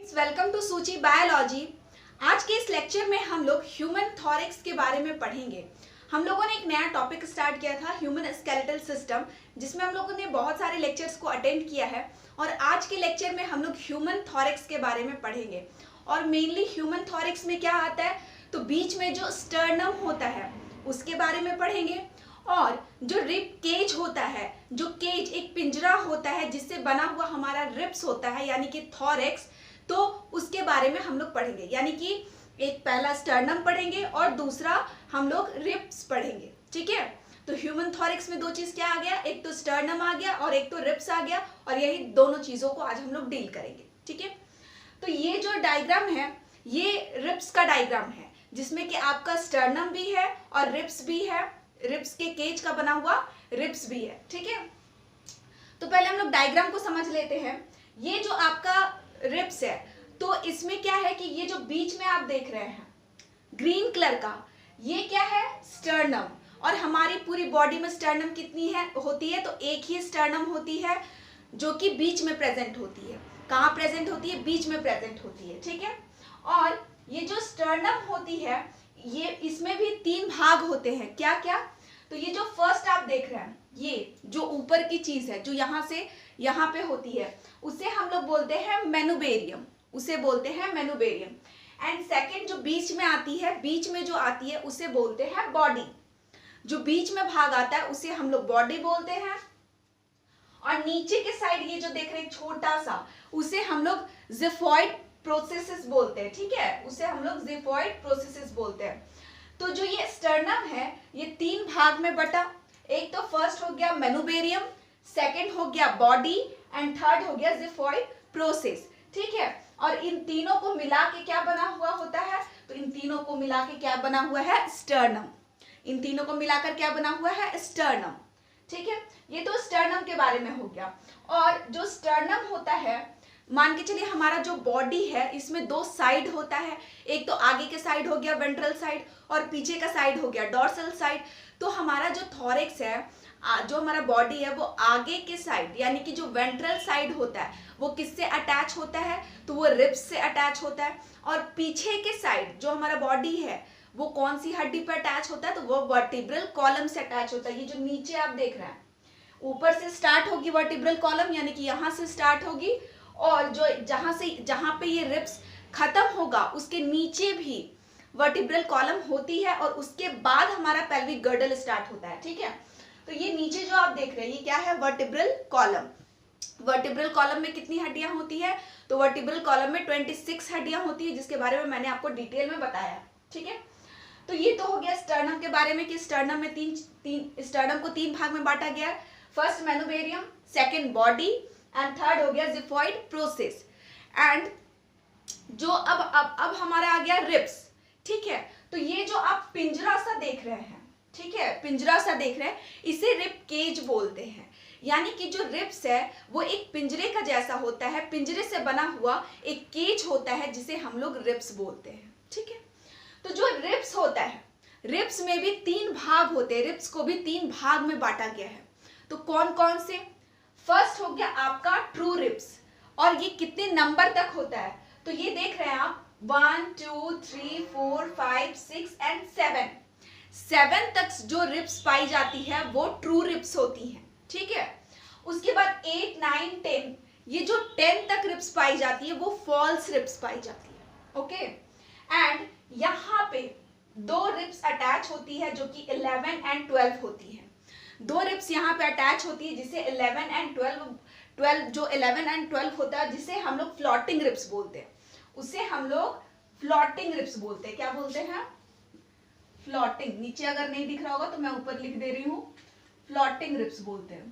Welcome to सूची biology. आज के इस लेक्चर में हम लोग ह्यूमन थॉरेक्स के बारे में पढ़ेंगे। हम लोगों ने एक नया टॉपिक स्टार्ट किया था ह्यूमन स्केलेटल सिस्टम, जिसमें हम लोगों ने बहुत सारे लेक्चर्स को अटेंड किया है और आज के लेक्चर में हम लोग ह्यूमन थॉरेक्स के बारे में पढ़ेंगे। और मेनली ह्यूमन थॉरेक्स में क्या आता है, तो बीच में जो स्टर्नम होता है उसके बारे में पढ़ेंगे और जो रिब केज होता है, जो केज एक पिंजरा होता है जिससे बना हुआ हमारा रिब्स होता है यानी कि थॉरेक्स, तो उसके बारे में हम लोग पढ़ेंगे। यानी कि एक पहला स्टर्नम पढ़ेंगे और दूसरा हम लोग रिब्स पढ़ेंगे। ठीक है, तो ह्यूमन थॉरेक्स में दो चीज क्या आ गया, एक तो स्टर्नम आ गया और एक तो रिब्स आ गया और यही दोनों चीजों को आज हम लोग डील करेंगे। ठीक है, तो ये जो डायग्राम है ये रिब्स का डायग्राम है जिसमें कि आपका स्टर्नम भी है और रिब्स भी है, रिब्स के केज का बना हुआ रिब्स भी है। ठीक है, तो पहले हम लोग डायग्राम को समझ लेते हैं। ये जो आपका रिब्स है तो इसमें क्या है कि ये जो बीच में आप देख रहे हैं ग्रीन कलर का, ये क्या है, स्टर्नम। और हमारी पूरी बॉडी में स्टर्नम कितनी है होती है, तो एक ही स्टर्नम होती है जो कि बीच में प्रेजेंट होती है। कहाँ प्रेजेंट होती है, बीच में प्रेजेंट होती है। ठीक है, और ये जो स्टर्नम होती है ये इसमें भी तीन भाग होते हैं। क्या क्या, तो ये जो फर्स्ट आप देख रहे हैं, ये जो ऊपर की चीज है जो यहाँ से यहाँ पे होती है उसे हम लोग बोलते हैं मेनुबेरियम, उसे बोलते हैं मेनुबेरियम। एंड सेकंड जो बीच में आती है, बीच में जो आती है उसे बोलते हैं बॉडी। जो बीच में भाग आता है उसे हम लोग बॉडी बोलते हैं। और नीचे के साइड ये जो देख रहे हैं छोटा सा, उसे हम लोग जिफॉइड प्रोसेसेस बोलते हैं। ठीक है, उसे हम लोग जिफॉइड प्रोसेसेस बोलते हैं। तो जो ये स्टर्नम है ये तीन भाग में बटा, एक तो फर्स्ट हो गया मेनुबेरियम, सेकंड हो गया बॉडी एंड थर्ड हो गया जिफॉइड प्रोसेस। ठीक है, और इन तीनों को मिला के क्या बना हुआ होता है, तो इन तीनों को मिला के क्या बना हुआ है, स्टर्नम। इन तीनों को मिलाकर क्या बना हुआ है, स्टर्नम। ठीक है, ये तो स्टर्नम के बारे में हो गया। और जो स्टर्नम होता है, मान के चलिए हमारा जो बॉडी है इसमें दो साइड होता है, एक तो आगे के साइड हो गया वेंट्रल साइड और पीछे का साइड हो गया डॉर्सल साइड। तो हमारा जो थॉरेक्स है, जो हमारा बॉडी है, वो आगे के साइड यानी कि जो वेंट्रल साइड होता है वो किससे अटैच होता है, तो वो रिब्स से अटैच होता है। और पीछे के साइड जो हमारा बॉडी है वो कौन सी हड्डी पर अटैच होता है, तो वो वर्टिब्रल कॉलम से अटैच होता है। ये जो नीचे आप देख रहे हैं, ऊपर से स्टार्ट होगी वर्टिब्रल कॉलम यानी कि यहाँ से स्टार्ट होगी और जो जहां पे ये रिब्स खत्म होगा उसके नीचे भी वर्टिब्रल कॉलम होती है और उसके बाद हमारा पेल्विक गर्डल स्टार्ट होता है। ठीक है, तो ये नीचे जो आप देख रहे हैं ये क्या है, वर्टिब्रल कॉलम। वर्टिब्रल कॉलम में कितनी हड्डियां होती है, तो वर्टिब्रल कॉलम में 26 हड्डियां होती है, जिसके बारे में मैंने आपको डिटेल में बताया। ठीक है, तो ये तो हो गया स्टर्नम के बारे में कि स्टर्नम में स्टर्नम को तीन भाग में बांटा गया है। First manubrium, second body and third हो गया जिफॉइड प्रोसेस। एंड जो अब हमारा आ गया रिब्स। ठीक है, तो ये जो आप पिंजरा सा देख रहे हैं, ठीक है, पिंजरा सा देख रहे हैं, इसे रिब केज बोलते हैं। यानी कि जो रिब्स है वो एक पिंजरे का जैसा होता है, पिंजरे से बना हुआ एक केज होता है जिसे हम लोग रिब्स बोलते हैं। ठीक है, तो जो रिब्स होता है, रिब्स में भी तीन भाग होते हैं, रिब्स को भी तीन भाग में बांटा गया है। तो कौन कौन से, फर्स्ट हो गया आपका ट्रू रिब्स, और ये कितने नंबर तक होता है, तो ये देख रहे हैं आप 1 2 3 4 5 6 एंड 7 तक जो रिब्स पाई जाती है वो ट्रू रिब्स होती हैं। ठीक है, उसके बाद 8 9 10, ये जो 10 तक रिब्स पाई जाती है वो फॉल्स रिब्स पाई जाती है। ओके, एंड यहाँ पे दो रिब्स अटैच होती है जो कि 11 एंड 12 होती है। दो रिब्स यहाँ पे अटैच होती है जिसे 11 एंड 12 जो 11 एंड 12 होता है जिसे हम लोग फ्लोटिंग रिब्स बोलते हैं, उसे हम लोग फ्लोटिंग रिब्स बोलते हैं। क्या बोलते हैं, फ्लोटिंग। नीचे अगर नहीं दिख रहा होगा तो मैं ऊपर लिख दे रही हूँ, फ्लोटिंग रिब्स बोलते हैं।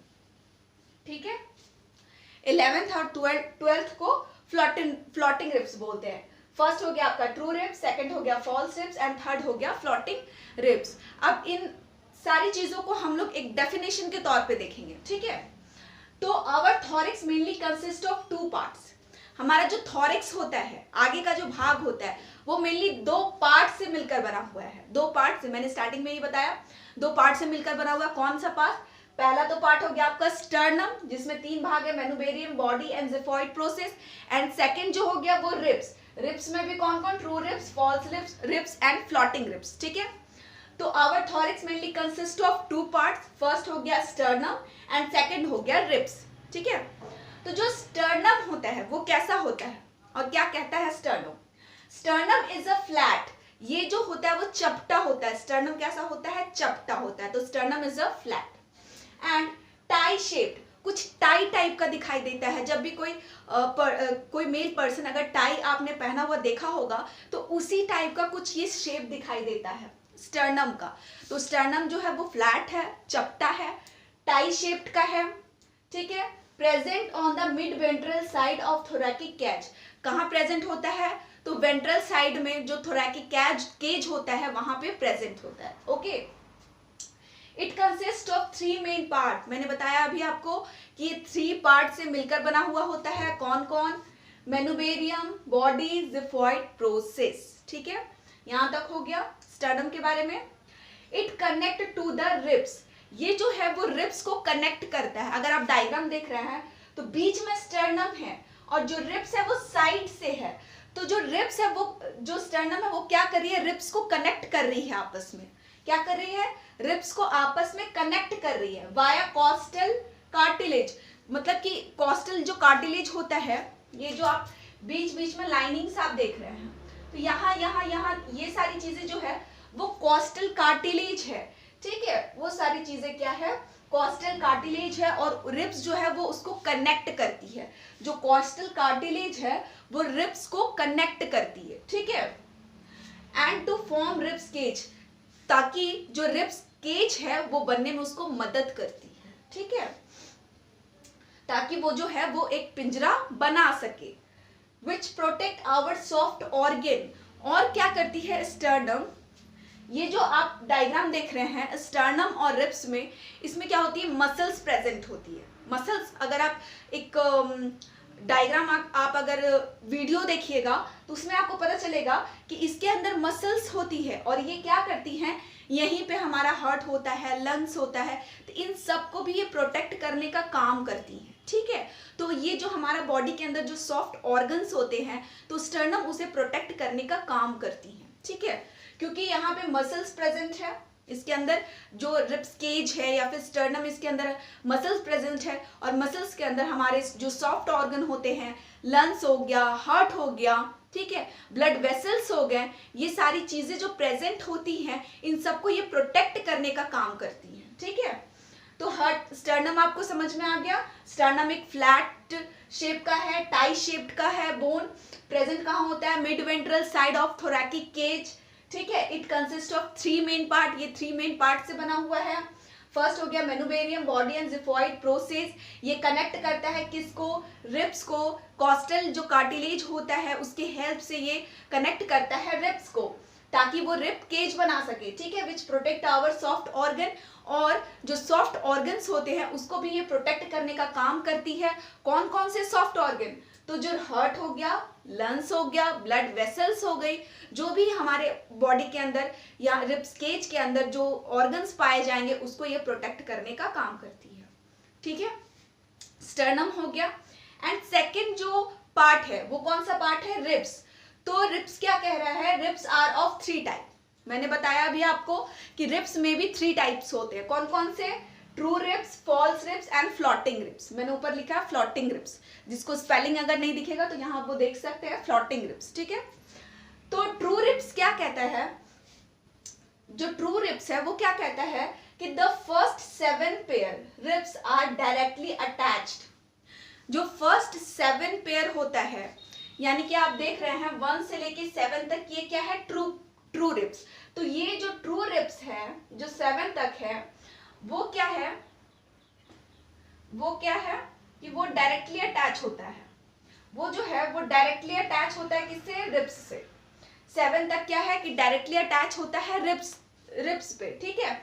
ठीक है, 11th और 12th को फ्लोटिंग रिब्स बोलते हैं। फर्स्ट हो गया आपका ट्रू रिब्स, सेकंड हो गया फॉल्स रिब्स एंड थर्ड हो गया फ्लोटिंग रिब्स। अब इन सारी चीजों को हम लोग एक डेफिनेशन के तौर पे देखेंगे। ठीक है, तो our thorax mainly consist of two parts. हमारा जो थॉरेक्स होता है, आगे का जो भाग होता है, वो मेनली दो पार्ट से मिलकर बना हुआ है। दो पार्ट से, मैंने स्टार्टिंग में ही बताया, दो पार्ट से मिलकर बना हुआ। कौन सा पार्ट, पहला तो पार्ट हो गया आपका स्टर्नम, जिसमें 3 भाग है, manubrium, body and xiphoid process. And second जो हो गया वो रिब्स। रिब्स में भी कौन कौन, true ribs, false ribs and floating ribs, ठीक है। तो our thorax mainly consist of 2 parts, first हो गया स्टर्नम एंड सेकंड हो गया रिब्स, ठीक है। तो जो स्टर्नम होता है वो कैसा होता है और क्या कहता है sternum? Sternum is a flat, ये जो होता है वो चपटा होता है। स्टर्नम कैसा होता है? चपटा होता है। तो sternum is a flat and tie shaped, कुछ टाई टाइप का दिखाई देता है। जब भी कोई मेल पर्सन अगर टाई आपने पहना हुआ देखा होगा तो उसी टाइप का कुछ ये शेप दिखाई देता है स्टर्नम का। तो स्टर्नम जो है वो फ्लैट है, चपटा है, टाई शेप्ड का है, ठीक है। Present on the mid ventral side of thoracic cage, कहाँ प्रेजेंट होता है? तो वेंट्रल साइड में जो थोरैकिक केज होता है वहां पे प्रेजेंट होता है, okay. It consist of 3 main part, मैंने बताया अभी आपको कि ये 3 पार्ट से मिलकर बना हुआ होता है। कौन कौन? मेनुबेरियम, बॉडी, ज़िफॉइड प्रोसेस, ठीक है। यहां तक हो गया स्टर्नम के बारे में। It connect to the ribs, ये जो है वो रिब्स को कनेक्ट करता है। अगर आप डायग्राम देख रहे हैं तो बीच में स्टर्नम है और जो रिब्स है वो साइड से है। तो जो रिब्स है वो, जो स्टर्नम है वो क्या कर रही है? रिब्स को कनेक्ट कर रही है आपस में। क्या कर रही है? रिब्स को आपस में कनेक्ट कर रही है वाया कॉस्टल कार्टिलेज। मतलब कि कॉस्टल जो कार्टिलेज होता है, ये जो आप बीच बीच में लाइनिंग्स आप देख रहे हैं, तो यहाँ यहाँ यहाँ ये सारी चीजें जो है वो कॉस्टल कार्टिलेज है, ठीक है। वो सारी चीजें क्या है? कॉस्टल कार्टिलेज है और रिब्स जो है वो उसको कनेक्ट करती है। जो कॉस्टल कार्टिलेज है वो रिब्स को कनेक्ट करती है, ठीक है। And to form ribs cage, ताकि जो रिब्स केज है वो बनने में उसको मदद करती है, ठीक है, ताकि वो जो है वो एक पिंजरा बना सके। Which protect our soft organ, और क्या करती है स्टर्नम? ये जो आप डायग्राम देख रहे हैं स्टर्नम और रिब्स में, इसमें क्या होती है? मसल्स प्रेजेंट होती है। मसल्स, अगर आप एक डायग्राम आप अगर वीडियो देखिएगा तो उसमें आपको पता चलेगा कि इसके अंदर मसल्स होती है और ये क्या करती हैं? यहीं पे हमारा हार्ट होता है, लंग्स होता है, तो इन सबको भी ये प्रोटेक्ट करने का काम करती हैं, ठीक है। तो ये जो हमारा बॉडी के अंदर जो सॉफ्ट ऑर्गन्स होते हैं तो स्टर्नम उसे प्रोटेक्ट करने का काम करती हैं, ठीक है। क्योंकि यहाँ पे मसल्स प्रेजेंट है, इसके अंदर जो रिब्स केज है या फिर स्टर्नम, इसके अंदर मसल्स प्रेजेंट है और मसल्स के अंदर हमारे जो सॉफ्ट ऑर्गन होते हैं, लंग्स हो गया, हार्ट हो गया, ठीक है, ब्लड वेसल्स हो गए, ये सारी चीजें जो प्रेजेंट होती हैं इन सबको ये प्रोटेक्ट करने का काम करती हैं, ठीक है। तो हार्ट, स्टर्नम आपको समझ में आ गया। स्टर्नम एक फ्लैट शेप का है, टाई शेप्ड का है, बोन प्रेजेंट कहाँ होता है? Mid ventral side of thoracic cage, ठीक है। It consist of 3 main part, ये 3 मेन पार्ट से बना हुआ है। फर्स्ट हो गया मेनुबेरियम, बॉडी एंड ज़िफॉइड प्रोसेस, ये कनेक्ट करता है किसको? रिब्स को। कॉस्टल जो कार्टिलेज होता है उसके हेल्प से ये कनेक्ट करता है रिब्स को, ताकि वो रिब केज बना सके, ठीक है। Which protect our soft organ, और जो सॉफ्ट ऑर्गन्स होते हैं उसको भी ये प्रोटेक्ट करने का काम करती है। कौन कौन से सॉफ्ट ऑर्गन? तो जो हार्ट हो गया, लंग्स हो गया, ब्लड वेसल्स हो गई, जो भी हमारे बॉडी के अंदर या रिब्स केज के अंदर जो ऑर्गन्स पाए जाएंगे उसको ये प्रोटेक्ट करने का काम करती है, ठीक है। स्टर्नम हो गया। एंड सेकंड जो पार्ट है वो कौन सा पार्ट है? रिब्स। तो रिब्स क्या कह रहा है? Ribs are of 3 type. मैंने बताया अभी आपको कि रिब्स में भी 3 टाइप्स होते हैं। कौन कौन से? True ribs, false ribs and floating ribs. मैंने ऊपर लिखा है फ्लोटिंग रिब्स, जिसको स्पेलिंग अगर नहीं दिखेगा तो यहाँ वो देख सकते हैं, फ्लोटिंग रिब्स, ठीक है। तो ट्रू रिब्स क्या कहता है? जो ट्रू रिब्स है वो क्या कहता है कि the first 7 pair ribs are directly attached. जो फर्स्ट 7 पेयर होता है, यानी कि आप देख रहे हैं 1 से लेके 7 तक, ये क्या है? True ribs. तो ये जो ट्रू रिब्स है जो 7 तक है वो क्या है? वो क्या है कि वो डायरेक्टली अटैच होता है। वो जो है वो डायरेक्टली अटैच होता है किससे? रिब्स से। 7 तक क्या है कि डायरेक्टली अटैच होता है रिब्स पे, ठीक है।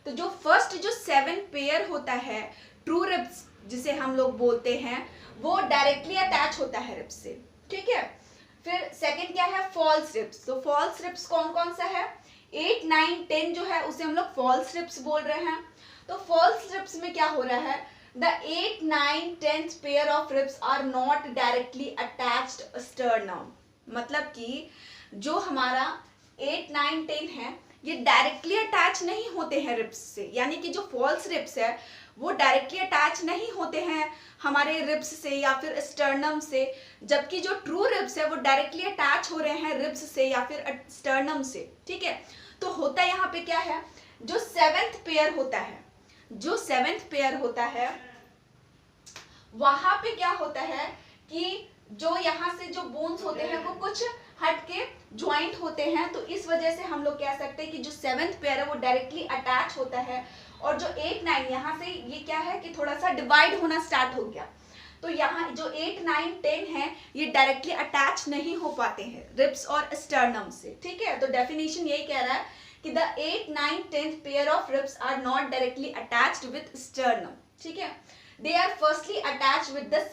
तो जो फर्स्ट जो 7 पेयर होता है ट्रू रिब्स जिसे हम लोग बोलते हैं, वो डायरेक्टली अटैच होता है रिब्स से, ठीक है। फिर सेकंड क्या है? False ribs. तो फॉल्स रिब्स कौन कौन सा है? 8, 9, 10 जो है उसे हम लोग फॉल्स रिब्स बोल रहे हैं। तो फॉल्स रिब्स में क्या हो रहा है, the 8, 9, 10th pair of ribs are not directly attached sternum. मतलब कि जो हमारा 8, 9, 10 है ये डायरेक्टली अटैच नहीं होते हैं रिब्स से, यानी कि जो फॉल्स रिब्स है वो डायरेक्टली अटैच नहीं होते हैं हमारे रिब्स से या फिर स्टर्नम से, जबकि जो ट्रू रिब्स है वो डायरेक्टली अटैच हो रहे हैं रिब्स से या फिर स्टर्नम से। ठीक है, तो होता यहाँ पे क्या है, जो 7th पेयर होता है, जो 7th पेयर होता है वहां पे क्या होता है कि जो यहाँ से जो बोन्स होते हैं वो कुछ हटके ज्वाइंट होते हैं, तो इस वजह से हम लोग कह सकते हैं कि जो 7th पेयर है वो डायरेक्टली अटैच होता है, और जो 8, 9 यहाँ से ये क्या है कि थोड़ा सा डिवाइड होना स्टार्ट हो गया, तो यहाँ जो 8, 9, 10 है ये डायरेक्टली अटैच नहीं हो पाते हैं रिब्स और स्टर्नम से। ठीक है, तो डेफिनेशन यही कह रहा है कि the 8, 9, 10th pair of ribs are not directly attached with sternum. ठीक है, they are firstly attached with the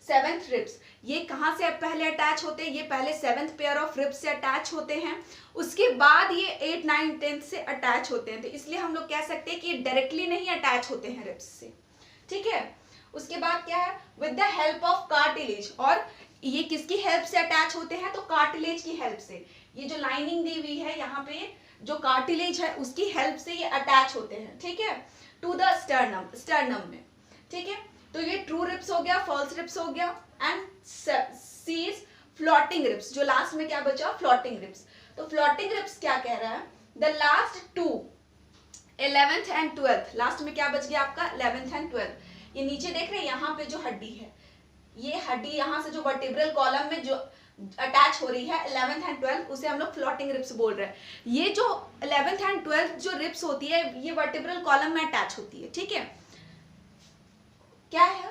7th ribs. ये कहाँ से पहले अटैच होते हैं, ये पहले 7th पेयर ऑफ रिब्स से अटैच होते हैं, उसके बाद ये 8, 9, 10 से अटैच होते हैं, तो इसलिए हम लोग कह सकते हैं कि ये डायरेक्टली नहीं अटैच होते हैं रिब्स से। ठीक है, उसके बाद क्या है, with the help of cartilage, और ये किसकी हेल्प से अटैच होते हैं, तो कार्टिलेज की हेल्प से। ये जो लाइनिंग दी हुई है यहाँ पे जो कार्टिलेज है उसकी हेल्प से ये अटैच होते हैं। ठीक है, टू द स्टर्नम में। ठीक है, तो ये ट्रू रिब्स हो गया, फॉल्स रिब्स हो गया, and C is floating ribs. जो लास्ट में क्या बचा, फ्लोटिंग रिब्स। तो फ्लोटिंग रिब्स क्या कह रहा है, द लास्ट 2 11th एंड 12th, लास्ट में क्या बच गया आपका 11th एंड 12th। ये नीचे देख रहे हैं यहाँ पे जो हड्डी है, ये हड्डी यहाँ से जो वर्टिब्रल कॉलम में जो अटैच हो रही है 11th एंड 12th, उसे हम लोग फ्लोटिंग रिब्स बोल रहे हैं। ये जो 11th एंड 12th जो रिब्स होती है ये वर्टिब्रल कॉलम में अटैच होती है। ठीक है, क्या है,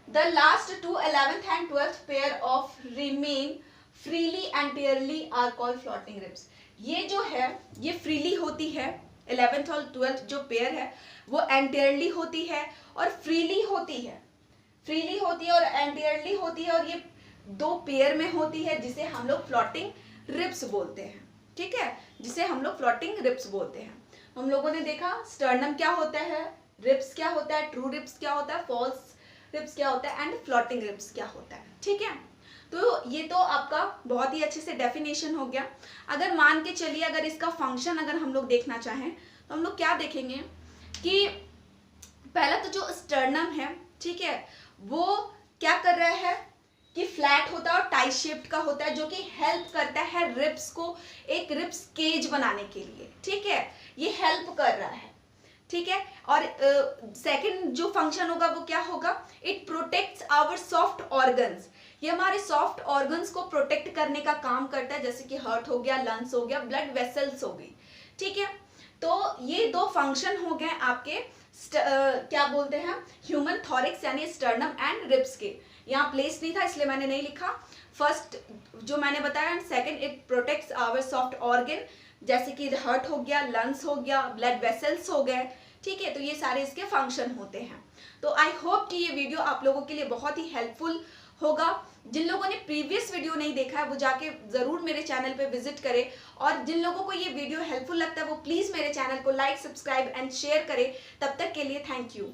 द लास्ट 2 11th एंड 12th pair of remain freely anteriorly are called floating ribs. ये जो है ये फ्रीली होती है, 11th और 12th जो पेयर है वो एंटीरियरली होती है और फ्रीली होती है, फ्रीली होती है और एंटीरियरली होती है, और ये 2 पेयर में होती है जिसे हम लोग फ्लोटिंग रिब्स बोलते हैं। ठीक है, जिसे हम लोग फ्लोटिंग रिब्स बोलते हैं। हम लोगों ने देखा स्टर्नम क्या होता है, रिब्स क्या होता है, ट्रू रिब्स क्या होता है, फॉल्स रिब्स क्या होता है, एंड फ्लोटिंग रिब्स क्या होता है। ठीक है, तो ये तो आपका बहुत ही अच्छे से डेफिनेशन हो गया। अगर मान के चलिए अगर इसका फंक्शन अगर हम लोग देखना चाहें तो हम लोग क्या देखेंगे कि पहला तो जो स्टर्नम है, ठीक है, वो क्या कर रहा है कि फ्लैट होता है और टाई शेप्ड का होता है, जो कि हेल्प करता है रिब्स को एक रिब्स केज बनाने के लिए। ठीक है, ये हेल्प कर रहा है। ठीक है, और सेकंड जो फंक्शन होगा वो क्या होगा, it protects our soft organs. ये हमारे सॉफ्ट ऑर्गन्स को प्रोटेक्ट करने का काम करता है, जैसे कि हार्ट हो गया, लंग्स हो गया, ब्लड वेसल्स हो गई। ठीक है, तो ये 2 फंक्शन हो गए आपके क्या बोलते हैं, ह्यूमन थॉरिक्स यानी स्टर्नम एंड रिब्स के। यहाँ प्लेस नहीं था इसलिए मैंने नहीं लिखा। फर्स्ट जो मैंने बताया, and second it protects our soft organ, जैसे कि हार्ट हो गया, लंग्स हो गया, ब्लड वेसल्स हो गए। ठीक है, तो ये सारे इसके फंक्शन होते हैं। तो आई होप कि ये वीडियो आप लोगों के लिए बहुत ही हेल्पफुल होगा। जिन लोगों ने प्रीवियस वीडियो नहीं देखा है वो जाके जरूर मेरे चैनल पे विजिट करें, और जिन लोगों को ये वीडियो हेल्पफुल लगता है वो प्लीज मेरे चैनल को लाइक, सब्सक्राइब एंड शेयर करें। तब तक के लिए थैंक यू।